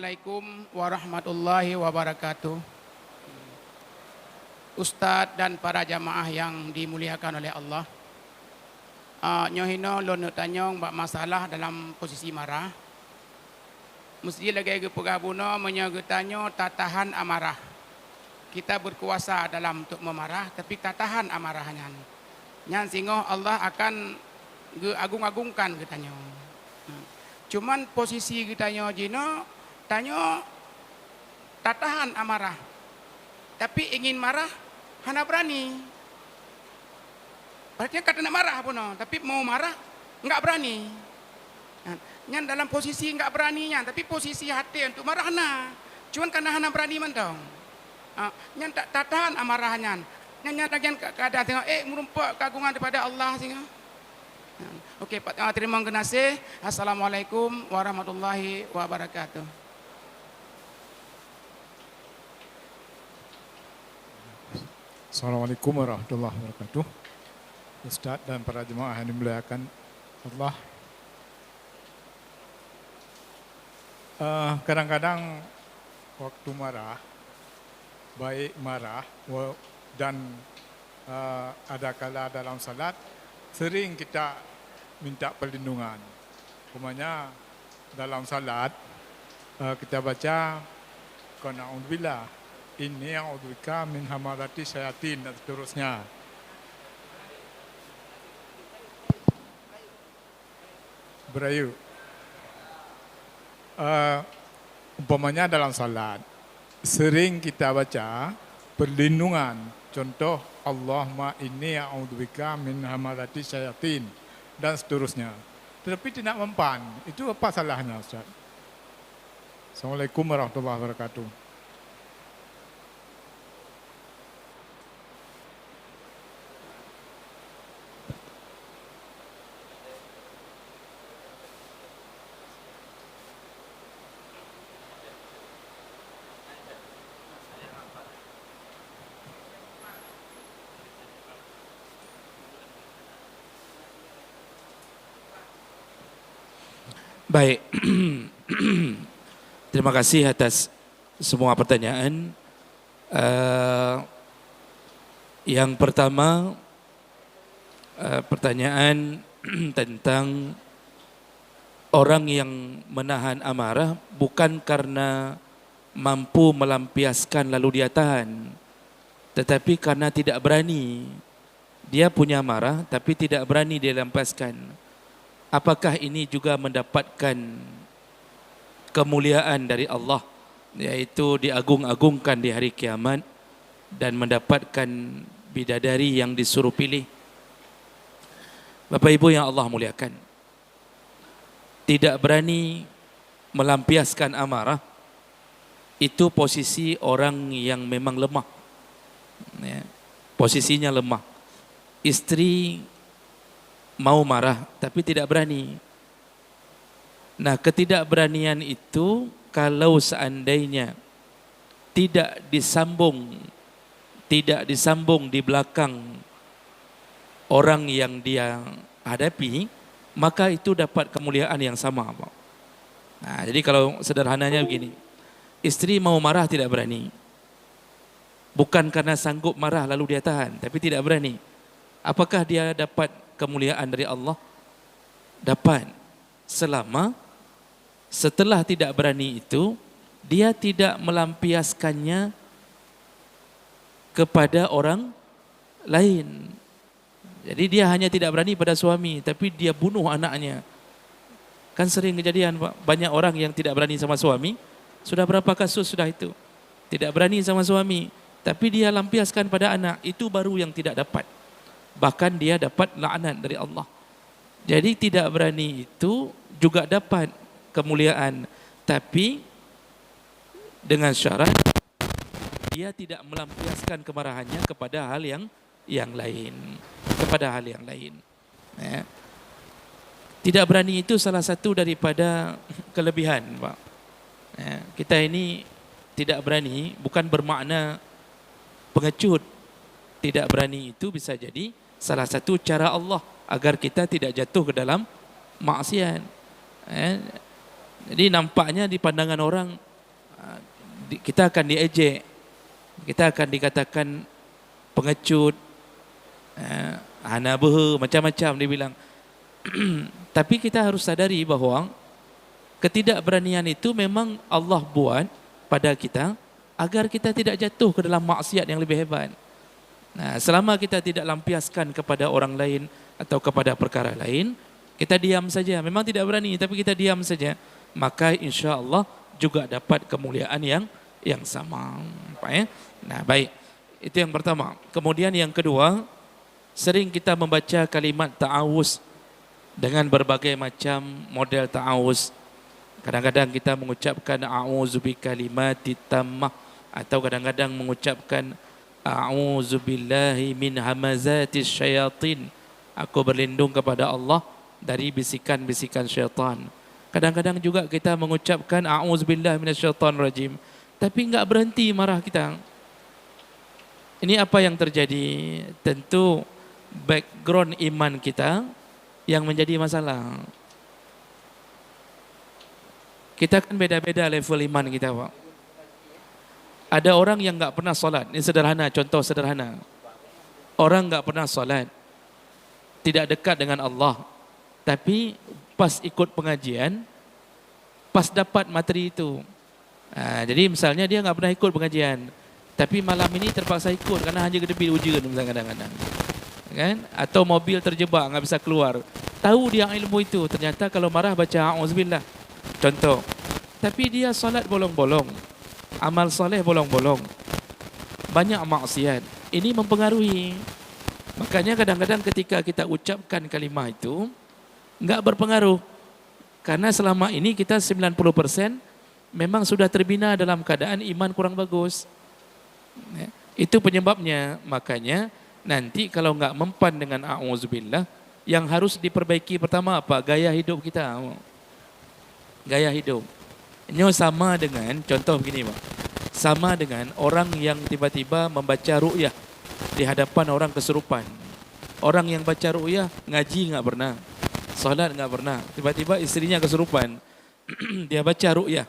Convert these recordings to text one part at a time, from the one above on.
Assalamualaikum warahmatullahi wabarakatuh. Ustadz dan para jamaah yang dimuliakan oleh Allah. Nyohino lo nak tanya mbak masalah dalam posisi marah. Mesti lagi pegabuna menyagetanya tatahan amarah. Kita berkuasa dalam untuk memarah tapi tatahan amarahnya. Nyan sehingga Allah akan agung-agungkan katanya. Cuman posisi kitanya jino tanya tatahan amarah. Tapi ingin marah hana berani. Berarti kata nak marah pun, tapi mau marah enggak berani. Nyan dalam posisi enggak beraninya, tapi posisi hati untuk marah hana. Cuman karena hana berani mentong. Nyan tak tatahan amarahnya. Nyan bagian keadaan tengok merumpak kagungan daripada Allah sehingga. Okey, terima kasih. Assalamualaikum warahmatullahi wabarakatuh. Assalamualaikum warahmatullahi wabarakatuh. Ustaz dan para jemaah yang dimuliakan Allah. Kadang-kadang waktu marah, baik marah dan ada kala dalam salat, sering kita minta perlindungan. Umpamanya dalam salat kita baca qana'udzubillah inni a'udzubika min hamalati syayatin dan seterusnya. Berayu. Umpamanya dalam salat sering kita baca perlindungan. Contoh Allahumma inni a'udzubika min hamalati syayatin dan seterusnya. Tetapi tidak mempan. Itu apa salahnya, Ustaz? Assalamualaikum warahmatullahi wabarakatuh. Baik, terima kasih atas semua pertanyaan. Yang pertama, pertanyaan tentang orang yang menahan amarah bukan karena mampu melampiaskan lalu dia tahan, tetapi karena tidak berani. Dia punya amarah tapi tidak berani dia lampiaskan. Apakah ini juga mendapatkan kemuliaan dari Allah, yaitu diagung-agungkan di hari kiamat dan mendapatkan bidadari yang disuruh pilih? Bapak Ibu yang Allah muliakan, tidak berani melampiaskan amarah itu posisi orang yang memang lemah, ya, posisinya lemah. Istri mau marah tapi tidak berani. Nah, ketidakberanian itu kalau seandainya tidak disambung di belakang orang yang dia hadapi, maka itu dapat kemuliaan yang sama. Nah, jadi kalau sederhananya begini, istri mau marah tidak berani, bukan karena sanggup marah lalu dia tahan, tapi tidak berani. Apakah dia dapat kemuliaan dari Allah? Dapat, selama setelah tidak berani itu dia tidak melampiaskannya kepada orang lain. Jadi dia hanya tidak berani pada suami tapi dia bunuh anaknya. Kan sering kejadian, Pak. Banyak orang yang tidak berani sama suami. Sudah berapa kasus sudah itu? Tidak berani sama suami tapi dia lampiaskan pada anak. Itu baru yang tidak dapat. Bahkan dia dapat laknat dari Allah. Jadi tidak berani itu juga dapat kemuliaan, tapi dengan syarat dia tidak melampiaskan kemarahannya kepada hal yang lain, Ya. Tidak berani itu salah satu daripada kelebihan, Pak. Ya. Kita ini tidak berani bukan bermakna pengecut. Tidak berani itu bisa jadi salah satu cara Allah agar kita tidak jatuh ke dalam maksiat. Jadi nampaknya di pandangan orang kita akan diejek, kita akan dikatakan pengecut, hana beha, macam-macam dia bilang. Tapi kita harus sadari bahawa ketidakberanian itu memang Allah buat pada kita agar kita tidak jatuh ke dalam maksiat yang lebih hebat. Nah, selama kita tidak lampiaskan kepada orang lain atau kepada perkara lain, kita diam saja. Memang tidak berani, tapi kita diam saja. Maka insya Allah juga dapat kemuliaan yang sama. Nah, baik. Itu yang pertama. Kemudian yang kedua, sering kita membaca kalimat ta'awuz dengan berbagai macam model ta'awuz. Kadang-kadang kita mengucapkan a'udzu bikalimati tammah, atau kadang-kadang mengucapkan a'udzu billahi min hamazatis syayatin. Aku berlindung kepada Allah dari bisikan-bisikan syaitan. Kadang-kadang juga kita mengucapkan a'udzu billahi minasyaitonir rajim, tapi enggak berhenti marah kita. Ini apa yang terjadi? Tentu background iman kita yang menjadi masalah. Kita kan beda-beda level iman kita, Pak. Ada orang yang enggak pernah solat. Ini sederhana, contoh sederhana. Orang enggak pernah solat, tidak dekat dengan Allah, tapi pas ikut pengajian, pas dapat materi itu. Jadi misalnya dia enggak pernah ikut pengajian, tapi malam ini terpaksa ikut karena hanya kedebit ujian misalnya kadang-kadang. Kan? Atau mobil terjebak, enggak bisa keluar. Tahu dia ilmu itu, ternyata kalau marah baca auzubillah. Contoh. Tapi dia solat bolong-bolong, amal soleh bolong-bolong, banyak maksiat. Ini mempengaruhi. Makanya kadang-kadang ketika kita ucapkan kalimah itu enggak berpengaruh. Karena selama ini kita 90% memang sudah terbina dalam keadaan iman kurang bagus. Itu penyebabnya. Makanya nanti kalau enggak mempan dengan a'udzubillah, yang harus diperbaiki pertama apa? Gaya hidup kita. Gaya hidup. Ini sama dengan, contoh begini Pak, sama dengan orang yang tiba-tiba membaca ru'yah di hadapan orang kesurupan. Orang yang baca ru'yah ngaji enggak pernah, salat enggak pernah, tiba-tiba istrinya kesurupan, dia baca ru'yah.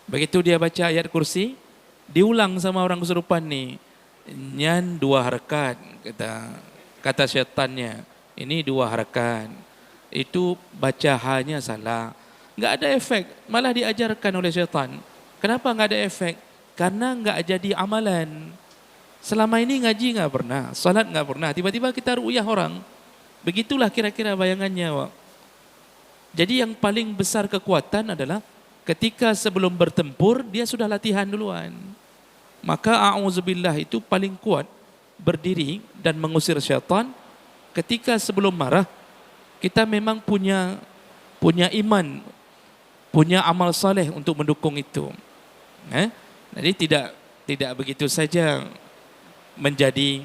Begitu dia baca ayat kursi, diulang sama orang kesurupan ni, nyan 2 harakat, kata syaitannya, ini 2 harakat, itu baca hanya salah. Enggak ada efek, malah diajarkan oleh syaitan. Kenapa enggak ada efek? Karena enggak jadi amalan. Selama ini ngaji enggak pernah, salat enggak pernah, tiba-tiba kita ru'yah orang. Begitulah kira-kira bayangannya, Pak. Jadi yang paling besar kekuatan adalah ketika sebelum bertempur dia sudah latihan duluan. Maka a'udzubillah itu paling kuat berdiri dan mengusir syaitan. Ketika sebelum marah kita memang punya iman, punya amal saleh untuk mendukung itu. Jadi tidak begitu saja menjadi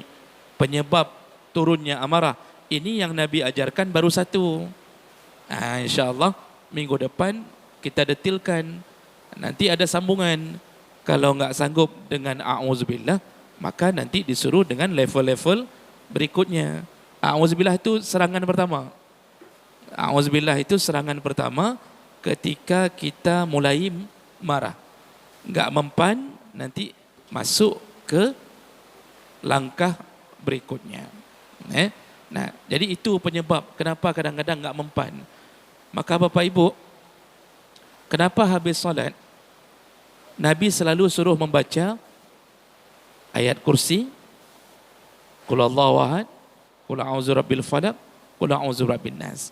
penyebab turunnya amarah. Ini yang Nabi ajarkan baru satu. InsyaAllah minggu depan kita detilkan. Nanti ada sambungan. Kalau enggak sanggup dengan a'udzubillah, maka nanti disuruh dengan level-level berikutnya. A'udzubillah itu serangan pertama. A'udzubillah itu serangan pertama ketika kita mulai marah. Enggak mempan, nanti masuk ke langkah berikutnya. Nah, jadi itu penyebab kenapa kadang-kadang enggak mempan. Maka Bapak Ibu, kenapa habis solat Nabi selalu suruh membaca ayat kursi, Qul Allahu ahad, Qul a'udzu birabbil falaq, Qul a'udzu birabbin nas.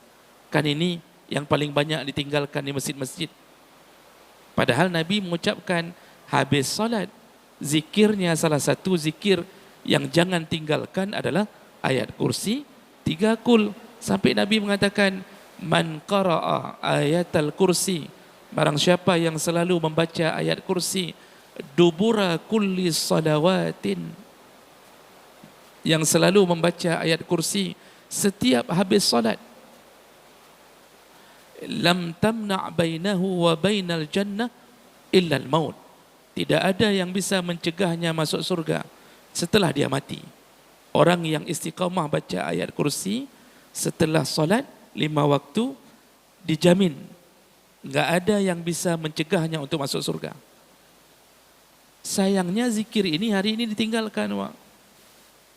Kan ini yang paling banyak ditinggalkan di masjid-masjid. Padahal Nabi mengucapkan habis solat, zikirnya salah satu zikir yang jangan tinggalkan adalah ayat kursi 3 kul. Sampai Nabi mengatakan, man qara'a ayatal kursi, barang siapa yang selalu membaca ayat kursi dubura kulli salawatin, yang selalu membaca ayat kursi setiap habis solat, lam tamna' bainahu wa bainal jannah illa al-maut. Tidak ada yang bisa mencegahnya masuk surga setelah dia mati. Orang yang istiqamah baca ayat kursi setelah solat 5 waktu dijamin nggak ada yang bisa mencegahnya untuk masuk surga. Sayangnya zikir ini hari ini ditinggalkan, Wak.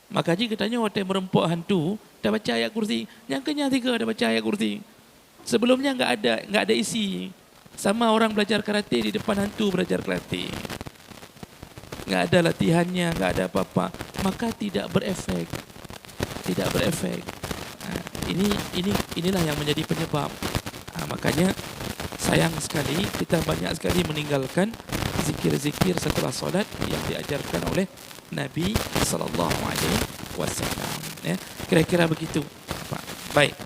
Maka jika katanya waktu merempuk hantu, dah baca ayat kursi. Yang ketiga dah baca ayat kursi. Sebelumnya nggak ada isi. Sama orang belajar karate di depan hantu belajar karate. Nggak ada latihannya, nggak ada apa-apa. Maka tidak berefek. Tidak berefek. Nah, inilah yang menjadi penyebab. Nah, makanya sayang sekali kita banyak sekali meninggalkan zikir-zikir setelah solat yang diajarkan oleh Nabi sallallahu alaihi wasallam. Ya, kira-kira begitu, Pak. Baik.